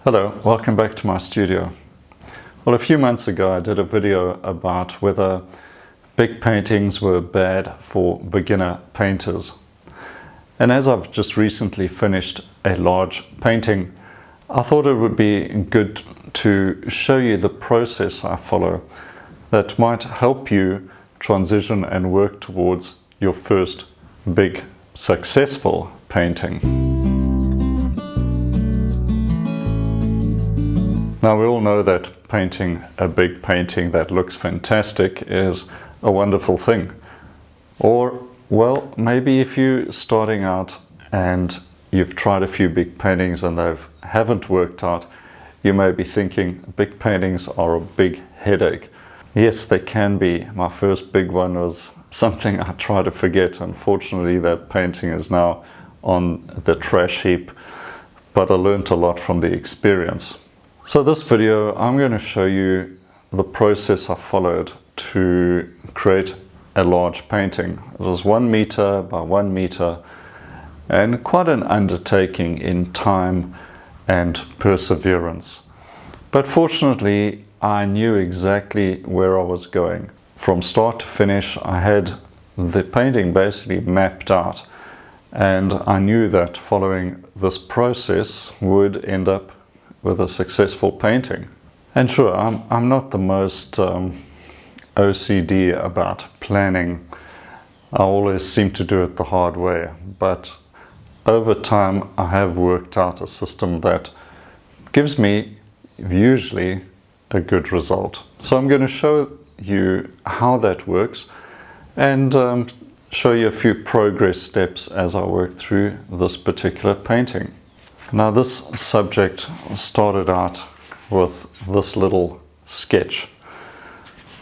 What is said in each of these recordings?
Hello, welcome back to my studio. Well, a few months ago I did a video about whether big paintings were bad for beginner painters. And as I've just recently finished a large painting, I thought it would be good to show you the process I follow that might help you transition and work towards your first big successful painting. Now, we all know that painting a big painting that looks fantastic is a wonderful thing. Or, well, maybe if you're starting out and you've tried a few big paintings and they haven't worked out, you may be thinking big paintings are a big headache. Yes, they can be. My first big one was something I try to forget. Unfortunately, that painting is now on the trash heap, but I learned a lot from the experience. So this video, I'm going to show you the process I followed to create a large painting. It was 1 meter by 1 meter and quite an undertaking in time and perseverance. But fortunately, I knew exactly where I was going. From start to finish, I had the painting basically mapped out, and I knew that following this process would end up with a successful painting. And sure, I'm not the most OCD about planning. I always seem to do it the hard way, but over time I have worked out a system that gives me usually a good result. So I'm going to show you how that works and show you a few progress steps as I work through this particular painting. Now, this subject started out with this little sketch.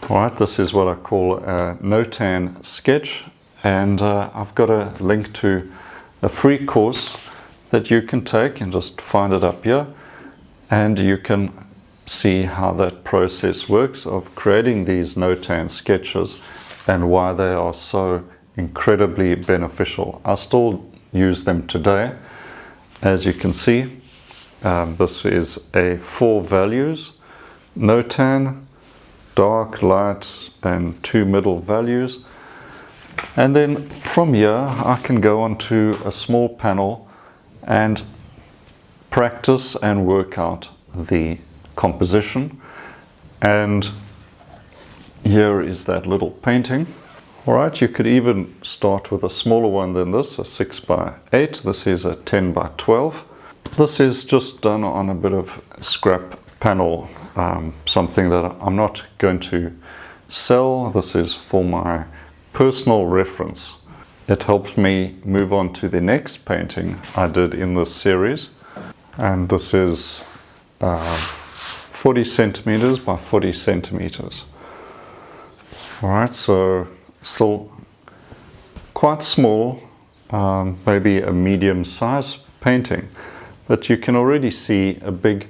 All right, this is what I call a no-tan sketch, and I've got a link to a free course that you can take, and just find it up here, and you can see how that process works of creating these no-tan sketches and why they are so incredibly beneficial. I still use them today. As you can see, this is a 4 values, no tan, dark, light, and 2 middle values. And then from here, I can go on to a small panel and practice and work out the composition. And here is that little painting. All right, you could even start with a smaller one than this, a 6 by 8. This is a 10 by 12. This is just done on a bit of scrap panel, something that I'm not going to sell. This is for my personal reference. It helps me move on to the next painting I did in this series. And this is 40 centimeters by 40 centimeters. All right, so still quite small, maybe a medium size painting, but you can already see a big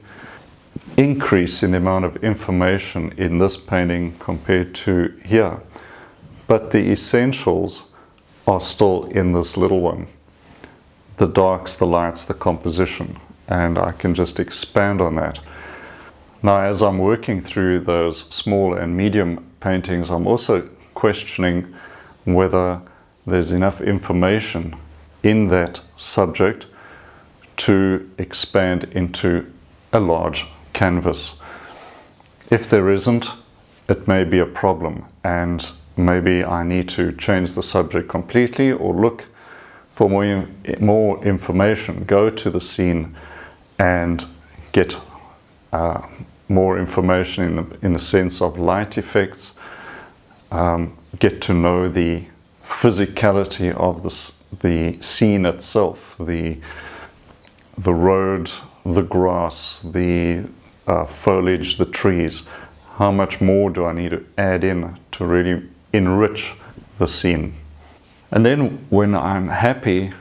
increase in the amount of information in this painting compared to here. But the essentials are still in this little one. The darks, the lights, the composition, and I can just expand on that. Now, as I'm working through those small and medium paintings, I'm also questioning whether there's enough information in that subject to expand into a large canvas. If there isn't, it may be a problem, and maybe I need to change the subject completely or look for more information, go to the scene and get more information in the sense of light effects, get to know the physicality of the scene itself, the road, the grass, the foliage, the trees. How much more do I need to add in to really enrich the scene? And then when I'm happy,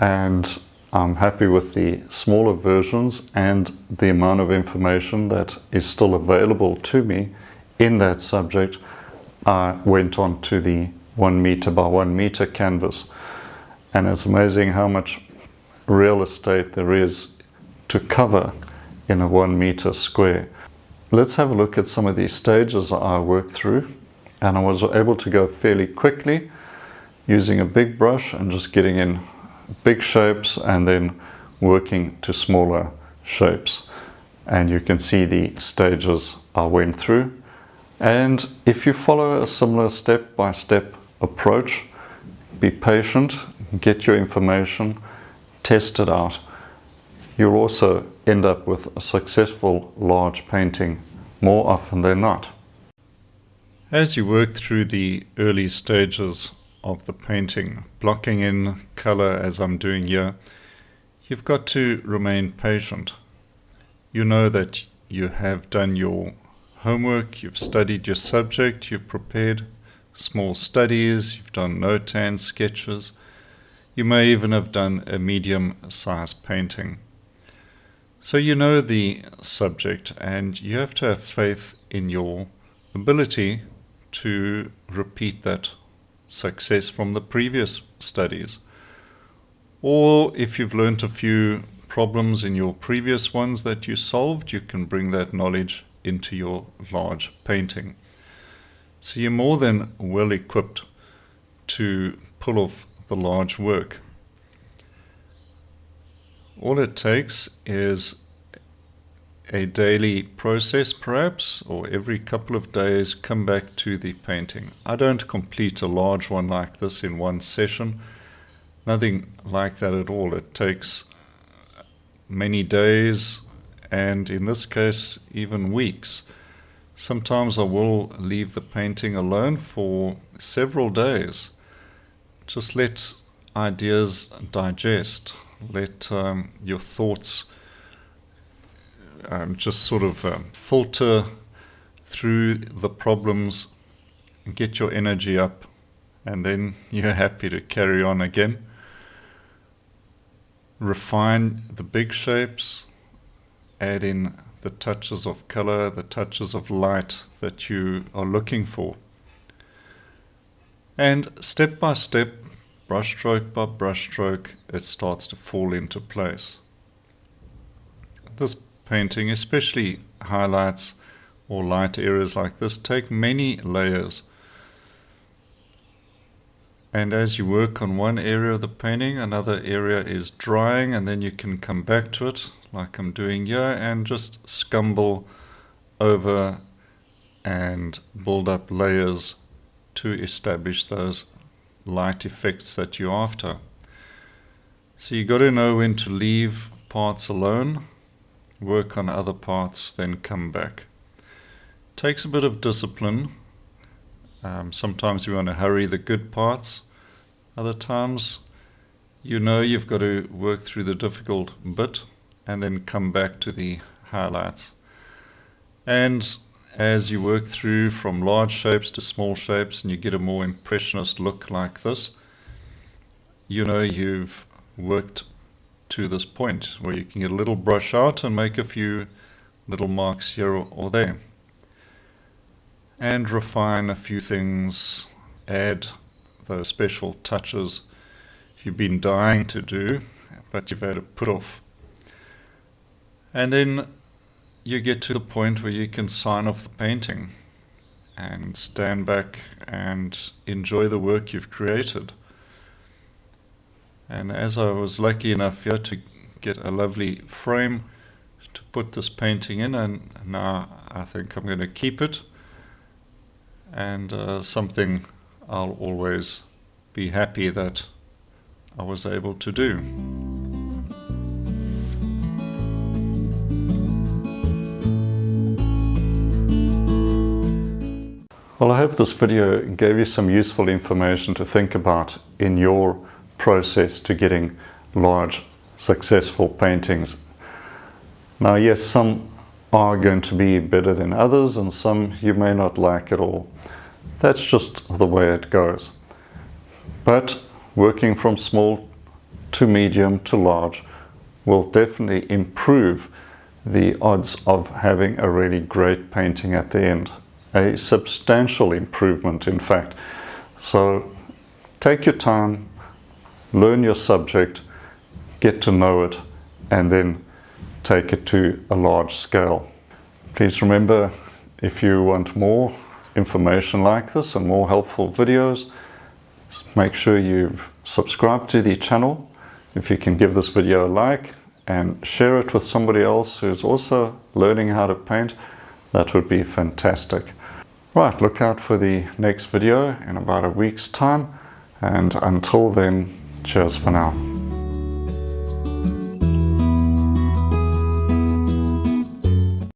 and I'm happy with the smaller versions and the amount of information that is still available to me in that subject, I went on to the 1 meter by 1 meter canvas. And it's amazing how much real estate there is to cover in a 1 meter square. Let's have a look at some of these stages I worked through, and I was able to go fairly quickly using a big brush and just getting in big shapes and then working to smaller shapes. And you can see the stages I went through. And if you follow a similar step-by-step approach, be patient, get your information, test it out, you'll also end up with a successful large painting more often than not. As you work through the early stages of the painting, blocking in color as I'm doing here, you've got to remain patient. You know that you have done your homework, you've studied your subject, you've prepared small studies, you've done no-tan sketches, you may even have done a medium-sized painting. So you know the subject, and you have to have faith in your ability to repeat that success from the previous studies. Or if you've learnt a few problems in your previous ones that you solved, you can bring that knowledge into your large painting. So you're more than well equipped to pull off the large work. All it takes is a daily process perhaps, or every couple of days come back to the painting. I don't complete a large one like this in one session. Nothing like that at all. It takes many days, and in this case even weeks. Sometimes I will leave the painting alone for several days. Just let ideas digest. Let your thoughts just sort of filter through the problems, and get your energy up, and then you're happy to carry on again. Refine the big shapes, add in the touches of color, the touches of light that you are looking for. And step by step, brushstroke by brushstroke, it starts to fall into place. This painting, especially highlights or light areas like this, take many layers. And as you work on one area of the painting, another area is drying, and then you can come back to it, like I'm doing here, and just scumble over and build up layers to establish those light effects that you're after. So you got to know when to leave parts alone, work on other parts, then come back. Takes a bit of discipline. Sometimes you want to hurry the good parts. Other times you know you've got to work through the difficult bit and then come back to the highlights. And as you work through from large shapes to small shapes and you get a more impressionist look like this, you know you've worked to this point where you can get a little brush out and make a few little marks here or there. And refine a few things, add those special touches you've been dying to do, but you've had to put off. And then you get to the point where you can sign off the painting and stand back and enjoy the work you've created. And as I was lucky enough here to get a lovely frame to put this painting in, and now I think I'm going to keep it, and something I'll always be happy that I was able to do. Well, I hope this video gave you some useful information to think about in your process to getting large, successful paintings. Now, yes, some are going to be better than others, and some you may not like at all. That's just the way it goes. But working from small to medium to large will definitely improve the odds of having a really great painting at the end. A substantial improvement, in fact. So take your time, learn your subject, get to know it, and then take it to a large scale. Please remember, if you want more information like this and more helpful videos, make sure you've subscribed to the channel. If you can give this video a like and share it with somebody else who's also learning how to paint, that would be fantastic. Right, look out for the next video in about a week's time, and until then, cheers for now.